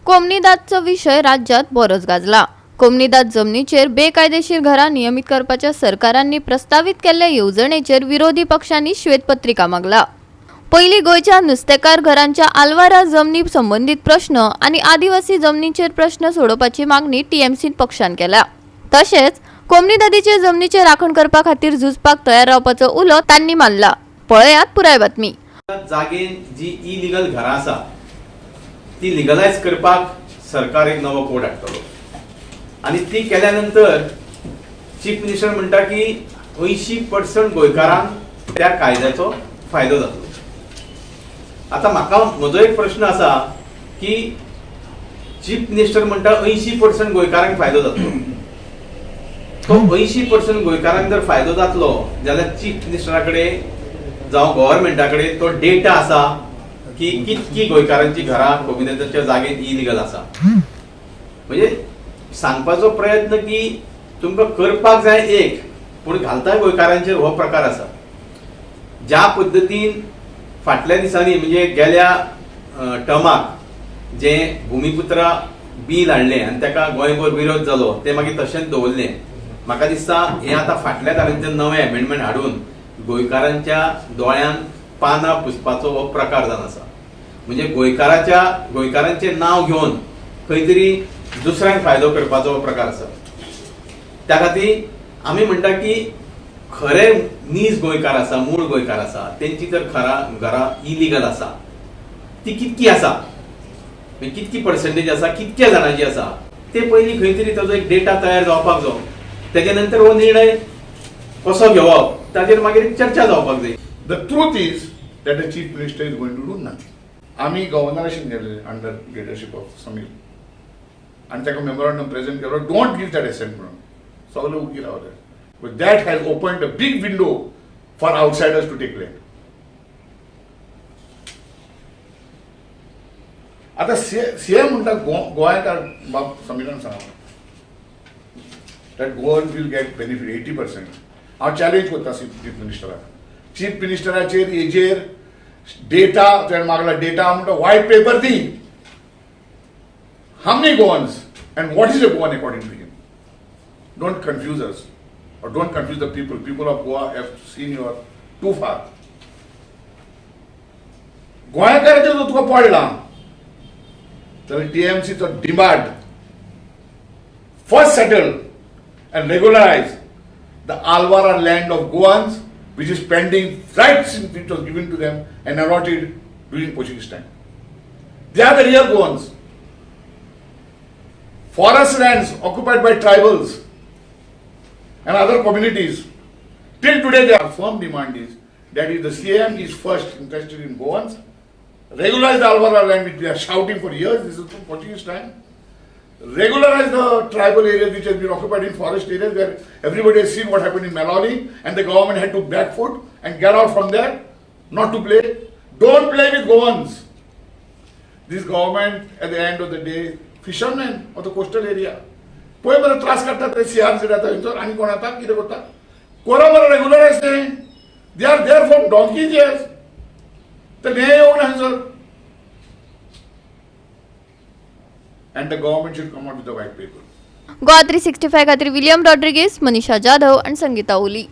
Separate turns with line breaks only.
कोमनीदादचो विषय राज्यात बरोच गाजला। कोमनीदाद जमनीचेर बेकायदेशीर घरां नियमित करपाच्या सरकारांनी प्रस्तावित केल्ल्या येवजणेचेर विरोधी पक्षांनी श्वेतपत्रिका मागला। पहिली गोयच्या नुस्तेकार घरांच्या आलवारा जमनी संबंधित प्रश्न आणि आदिवासी जमनीचेर प्रश्न सोडोवपाची मागणी टीएमसी पक्षान केला। तशेंच कोमनीदादीचे जमनीचे राखण करपा खातीर झुजपाक तयार रावपाचो उलो तांणी मारला। पळयात पुराय बातमी।
जागेन जी इलिगल घरां आसा ती लिगलायज करपाक सरकार एक नवो कोड हाडटलो आणि ती केल्या नंतर चीफ मिनिस्टर म्हणटा की 80% गोंयकारांक त्या कायद्याचो फायदो जातलो। आता म्हाका म्हजो एक प्रश्न आसा की चीफ मिनिस्टर म्हणटा 80% गोंयकारांक फायदो जातलो। तो 80% गोंयकारांक जर फायदो जातलो जाल्यार चीफ मिनिस्टरा कडेन जावं गव्हर्नमेंटा कडेन तो डेटा आसा की कितकी गोंयकारांची घरां कोमनीदादच्या जागेत इलिगल आसा। म्हणजे सांगपाचो प्रयत्न की तुमकां करपाक जाय एक, पूण घालता गोंयकारांचेर हो प्रकार आसा। ज्या पद्दतीन फाटल्या दिसांनी म्हणजे गेल्या टर्माक जे भूमिपुत्रा बील हाडलें आनी ताका गोंयभर विरोध जालो ते मागीर तशेंच दवरलें। म्हाका दिसता हे आतां फाटल्या काळांत नवे अमेंडमेंट हाडून गोंयकारांच्या दोळ्यान पानां पुसपाचो हो प्रकार जावन आसा। म्हणजे गोंयकारांचें नांव घेवन खंय तरी दुसऱ्यांक फायदो करपाचो हो प्रकार आसा। त्या खातीर आमी म्हणटा की खरे नीज गोंयकार आसा, मूळ गोंयकार आसा, तेंची जर घरां इलिगल आसा ती कितकी आसा, कितकी पर्सेंटेज आसा, कितक्या जाणांची आसा, ते पयलीं खंय तरी ताजो एक डेटा तयार जावपाक जाय। तेजे नंतर हो निर्णय कसो घेवप ताजेर मागीर चर्चा जावपाक जाय।
The truth is that the chief minister is going to do nothing. आम्ही गव्हर्नराशी गेले अंडर लिडरशिप ऑफ समीर आणि ताका मेमोरंडम प्रेझेंट केलो, डोंट गिव्ह दॅट असेंट म्हणून सगळे उगी रावले। But that has opened a big window for outsiders to take land. आता सीएम म्हणटा गोंयकार बाब समीरान सांगला that Goan will get benefit 80%। हांव चॅलेंज करता चीफ मिनिस्टराक, चीफ मिनिस्टराचेर हेजेर डेटा त्याने मागला, डेटा म्हणटा white paper the, how many Goans and what is a Goan according to him. Don't confuse us or don't confuse the people. People of Goa have seen you too far. गोंयकाराचेर जर तुका पडला तर टीएमसीचो demand first settle and regularize the Alvara land of Goans, which is pending right since it was given to them and allotted during Portuguese time. They are the real Goans. Forest lands occupied by tribals and other communities. Till today, their firm demand is that if the CM is first interested in Goans, regularize the Alvara land, which we are shouting for years. This is from Portuguese time. Regularize the tribal areas which has been occupied in forest areas where everybody has seen what happened in Maloli and the government had to back foot and get out from there, not to play. Don't play with Goans. This government at the end of the day, fishermen of the coastal area, पोय बरं त्रास करतात ते CRC राहतात आणि कोण आता किती करतात कोरा बरं रेग्युलराइज नाही, they are there from donkey's years, तर न्याय येऊ नाही sir. And the government should come out with the white paper.
Goa 365 खातीर विलियम रॉड्रिगीस, मनीषा जाधव आणि संगीता ओली।